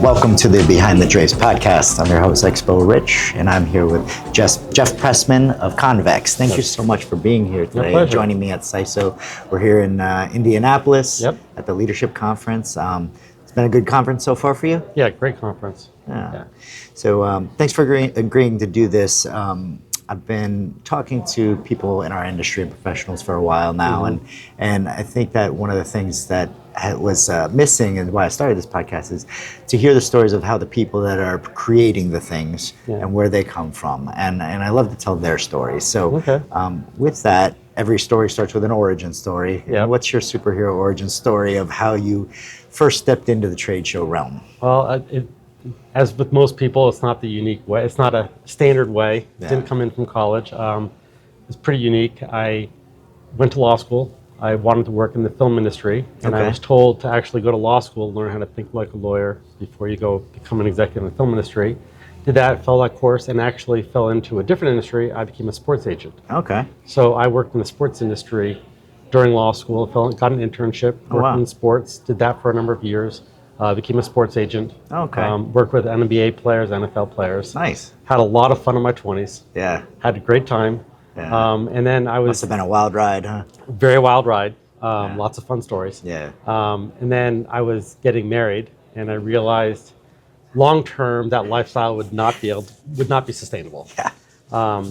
Welcome to the Behind the Drapes podcast. I'm your host, Expo Rich, and I'm here with Jeff Pressman of ConvExx. Thank you so much for being here today, joining me at SISO. We're here in Indianapolis at the Leadership Conference. It's been a good conference so far for you? Yeah, great conference. Yeah. So thanks for agreeing to do this. I've been talking to people in our industry and professionals for a while now, and I think that one of the things that was missing and why I started this podcast is to hear the stories of how the people that are creating the things and where they come from, and I love to tell their stories. So with that, every story starts with an origin story. Yeah. What's your superhero origin story of how you first stepped into the trade show realm? Well, as with most people, it's not the unique way. It's not a standard way. It didn't come in from college. It's pretty unique. I went to law school. I wanted to work in the film industry, and I was told to actually go to law school, learn how to think like a lawyer before you go become an executive in the film industry. Did that, fell that course, and actually fell into a different industry. I became a sports agent. Okay. So I worked in the sports industry during law school, got an internship, worked in sports, did that for a number of years. Became a sports agent. Okay. Worked with NBA players, NFL players. Nice. Had a lot of fun in my 20s. Yeah. Had a great time. Yeah. And then I was... Must have been a wild ride, huh? Very wild ride. Lots of fun stories. Yeah. And then I was getting married, and I realized long term that lifestyle would not be sustainable. Yeah.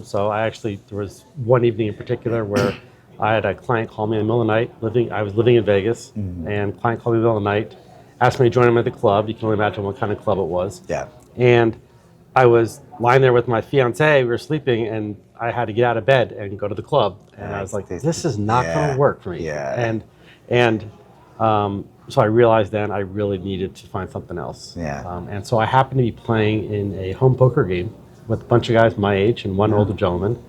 So there was one evening in particular where I had a client call me in the middle of the night. I was living in Vegas, and client called me in the middle of the night, asked me to join him at the club. You can only imagine what kind of club it was. Yeah. And I was lying there with my fiance. We were sleeping, and I had to get out of bed and go to the club. And I was like, this is not going to work for me. Yeah. And so I realized then I really needed to find something else. Yeah. And so I happened to be playing in a home poker game with a bunch of guys my age and one older gentleman.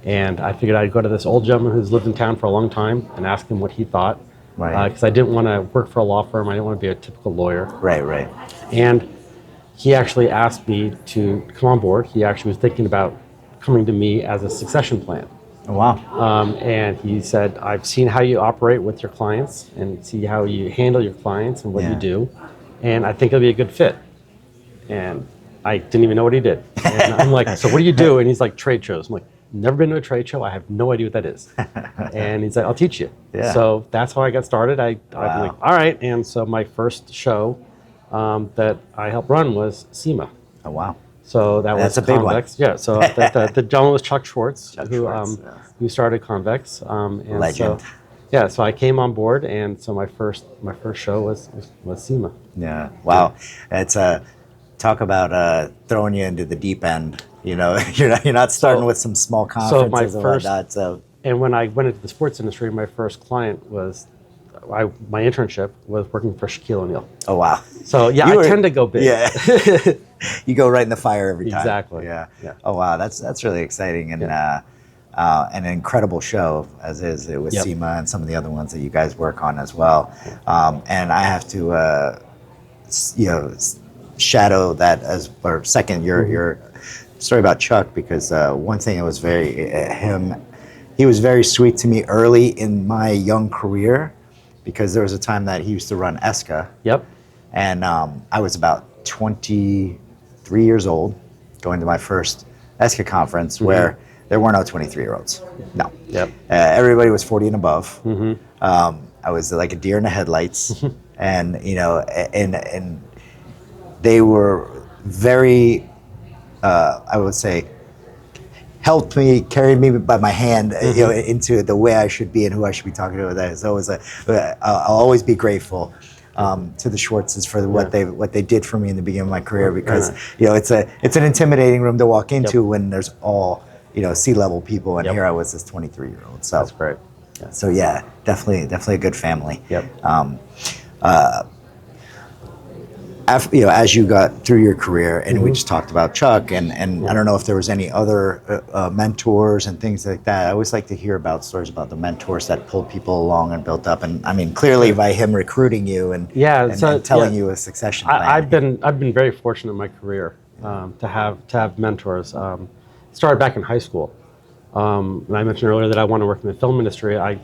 And I figured I'd go to this old gentleman who's lived in town for a long time and ask him what he thought. Right. Because I didn't want to work for a law firm. I didn't want to be a typical lawyer. Right. And he actually asked me to come on board. He actually was thinking about coming to me as a succession plan. Oh, wow. And he said, I've seen how you operate with your clients and see how you handle your clients and what you do. And I think it'll be a good fit. And I didn't even know what he did. And I'm like, so what do you do? And he's like, trade shows. I'm like, never been to a trade show. I have no idea what that is. And he's like, I'll teach you. Yeah. So that's how I got started. I'm like, all right. And so my first show that I helped run was SEMA. Oh, wow. So that's a big one. Yeah. So the gentleman was Chuck Schwartz, who started ConvExx. And Legend. So I came on board, and so my first show was SEMA. Yeah. Wow. It's talk about throwing you into the deep end. You know, you're not starting with some small conferences and whatnot. So. And when I went into the sports industry, my first client was my internship was working for Shaquille O'Neal. Oh, wow. So I tend to go big. Yeah. You go right in the fire every time. Exactly. Yeah. Oh, wow. That's really exciting and an incredible show as is with SEMA and some of the other ones that you guys work on as well. And I have to shadow that second your story about Chuck, because one thing that was he was very sweet to me early in my young career, because there was a time that he used to run ESCA. Yep. And I was about 23 years old going to my first ESCA conference where there were no 23-year-olds. No. Yep. Everybody was 40 and above. I was like a deer in the headlights. And, and they were very, I would say, helped me, carried me by my hand, into the way I should be and who I should be talking to. That is always I'll always be grateful to the Schwartzes for what they did for me in the beginning of my career, because it's an intimidating room to walk into when there's all C-level people, and here I was, this 23-year-old. So that's great. Yeah. So definitely a good family. Yep. As you got through your career, and we just talked about Chuck, and I don't know if there was any other mentors and things like that. I always like to hear about stories about the mentors that pulled people along and built up. And I mean, clearly by him recruiting you and telling you a succession plan. I've been very fortunate in my career to have mentors. Started back in high school. And I mentioned earlier that I want to work in the film industry. I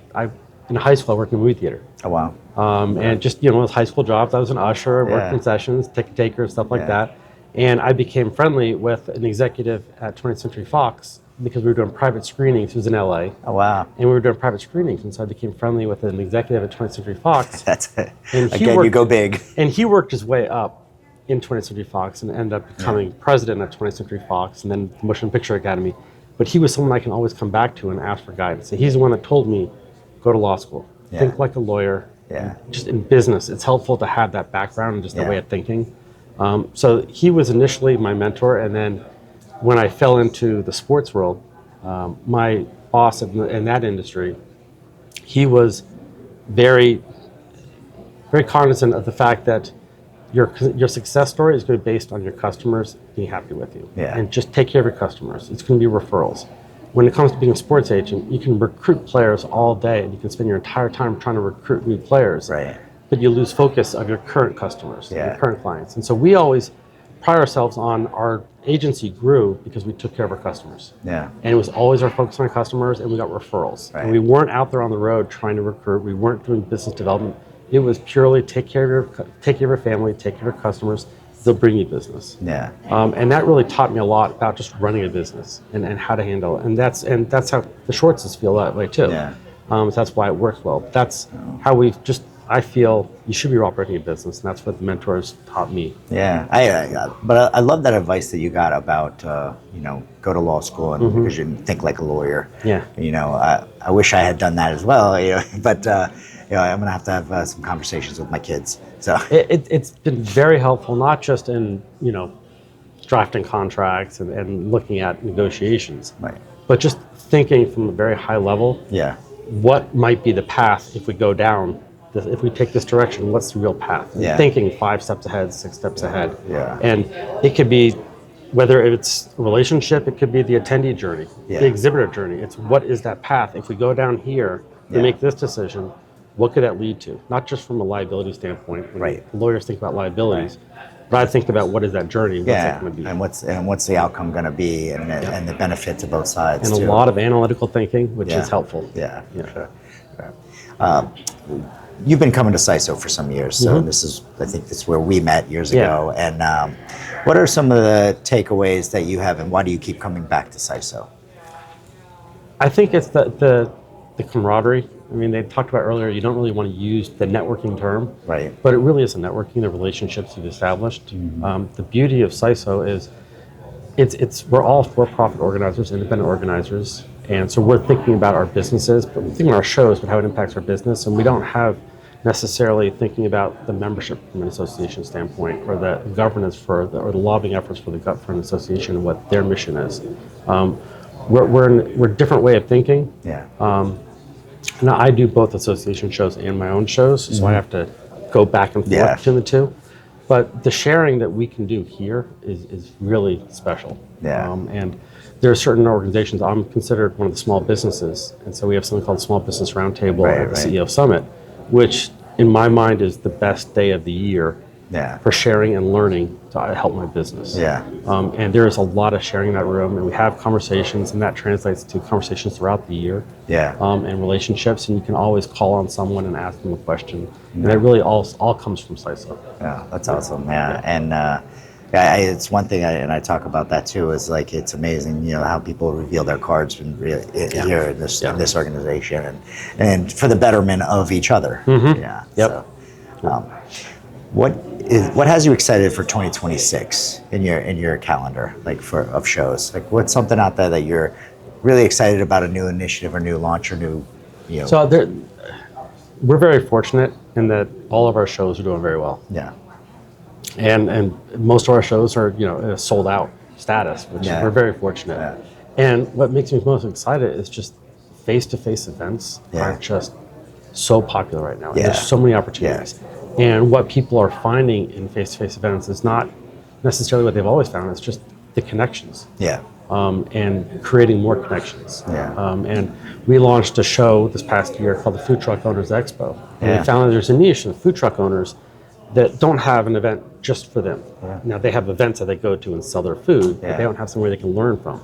in high school, I worked in a movie theater. Oh, wow. And just, those high school jobs, I was an usher, worked concessions, ticket taker, stuff like that. And I became friendly with an executive at 20th Century Fox because we were doing private screenings. He was in LA. Oh, wow. And we were doing private screenings. And so I became friendly with an executive at 20th Century Fox. That's it. And Again, you go big. And he worked his way up in 20th Century Fox and ended up becoming president at 20th Century Fox and then the Motion Picture Academy. But he was someone I can always come back to and ask for guidance. So he's the one that told me, go to law school. Think like a lawyer. Yeah. Just in business, it's helpful to have that background and just the way of thinking. So he was initially my mentor, and then when I fell into the sports world, my boss in that industry, he was very, very cognizant of the fact that your success story is going to be based on your customers being happy with you. Yeah. And just take care of your customers. It's going to be referrals. When it comes to being a sports agent, you can recruit players all day, and you can spend your entire time trying to recruit new players. Right. But you lose focus of your current customers, your Yeah. current clients. And so we always pride ourselves on our agency grew because we took care of our customers. Yeah. And it was always our focus on our customers, and we got referrals. Right. And we weren't out there on the road trying to recruit. We weren't doing business development. It was purely take care of your family, take care of your customers. They'll bring you business. Yeah. And that really taught me a lot about just running a business and how to handle it. And that's how the Schwartzes feel that way too. Yeah. So that's why it works well. That's how I feel you should be operating a business, and that's what the mentors taught me. Yeah, but I love that advice that you got about go to law school and because you think like a lawyer. Yeah. I wish I had done that as well. But I'm gonna have to have some conversations with my kids. So It's been very helpful, not just in drafting contracts and looking at negotiations, right. but just thinking from a very high level. Yeah. What might be the path if we go down? If we take this direction, what's the real path? And thinking 5 steps ahead, 6 steps ahead. Yeah. And it could be, whether it's a relationship, it could be the attendee journey, the exhibitor journey. It's what is that path? If we go down here and make this decision, what could that lead to? Not just from a liability standpoint. When lawyers think about liabilities, but I think about what is that journey? What's that going to be? And what's the outcome going to be, and the benefit to both sides. And too. a lot of analytical thinking, which is helpful. Yeah. Sure. You've been coming to CISO for some years, so I think this is where we met years ago. And what are some of the takeaways that you have, and why do you keep coming back to CISO? I think it's the camaraderie. I mean, they talked about earlier, you don't really want to use the networking term, right? But it really is a networking, the relationships you've established. The beauty of CISO is we're all for-profit organizers, independent organizers, and so we're thinking about our businesses, but we're thinking about our shows, but how it impacts our business, and we don't have necessarily thinking about the membership from an association standpoint, or the governance or the lobbying efforts for an association and what their mission is. We're a different way of thinking. Yeah. Now I do both association shows and my own shows, so I have to go back and forth between the two. But the sharing that we can do here is really special. Yeah. And there are certain organizations, I'm considered one of the small businesses, and so we have something called Small Business Roundtable at the CEO Summit, which in my mind is the best day of the year for sharing and learning to help my business. Yeah. And there is a lot of sharing in that room, and we have conversations, and that translates to conversations throughout the year. Yeah. And relationships, and you can always call on someone and ask them a question. And that really all comes from CISO. Yeah, that's awesome. Yeah. And it's one thing, and I talk about that too, is like, it's amazing, how people reveal their cards here in this organization, and for the betterment of each other. Yeah. Yep. So, what has you excited for 2026 in your calendar, like of shows? Like, what's something out there that you're really excited about, a new initiative or new launch or new, So we're very fortunate in that all of our shows are doing very well. Yeah. And most of our shows are, a sold out status, which we're very fortunate. Yeah. And what makes me most excited is just face-to-face events are just so popular right now. And there's so many opportunities. And what people are finding in face-to-face events is not necessarily what they've always found, it's just the connections. Yeah. And creating more connections. Yeah. And we launched a show this past year called the Food Truck Owners Expo. And we found that there's a niche in food truck owners that don't have an event just for them. Yeah. Now, they have events that they go to and sell their food, but they don't have somewhere they can learn from.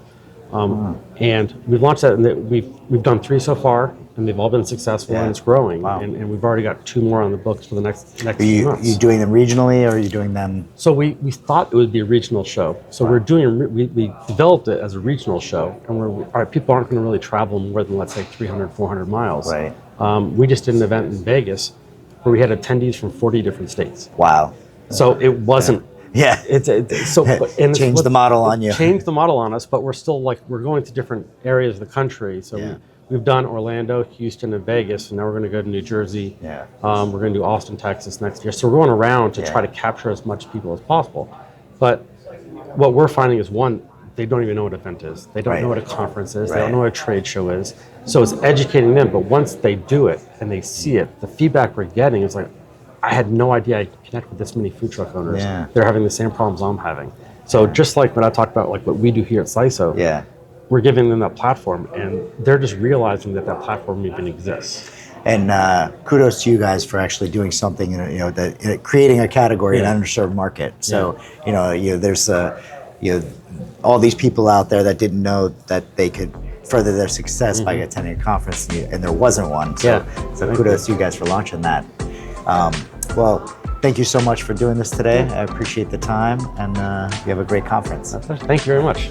And we've launched that, and we've done 3 so far, and they've all been successful, and it's growing. Wow. And we've already got 2 more on the books for the next Are few months. you doing them regionally, or are you doing them? So we thought it would be a regional show. So we developed it as a regional show, and all right, people aren't going to really travel more than, let's say, 300, 400 miles. Right. We just did an event in Vegas where we had attendees from 40 different states. Wow. So it wasn't. Yeah. Changed the model on you. Changed the model on us, but we're still we're going to different areas of the country. So we've done Orlando, Houston, and Vegas, and now we're going to go to New Jersey. Yeah. We're going to do Austin, Texas next year. So we're going around to try to capture as much people as possible. But what we're finding is, one, they don't even know what an event is. They don't know what a conference is. They don't know what a trade show is. So it's educating them. But once they do it and they see it, the feedback we're getting is like, I had no idea I could connect with this many food truck owners. Yeah. They're having the same problems I'm having. So just like when I talked about what we do here at CISO, we're giving them that platform, and they're just realizing that platform even exists. And kudos to you guys for actually doing something, creating a category in an underserved market. So there's all these people out there that didn't know that they could further their success by attending a conference, and there wasn't one. So kudos to you guys for launching that. Well, thank you so much for doing this today. I appreciate the time, and you have a great conference. Thank you very much.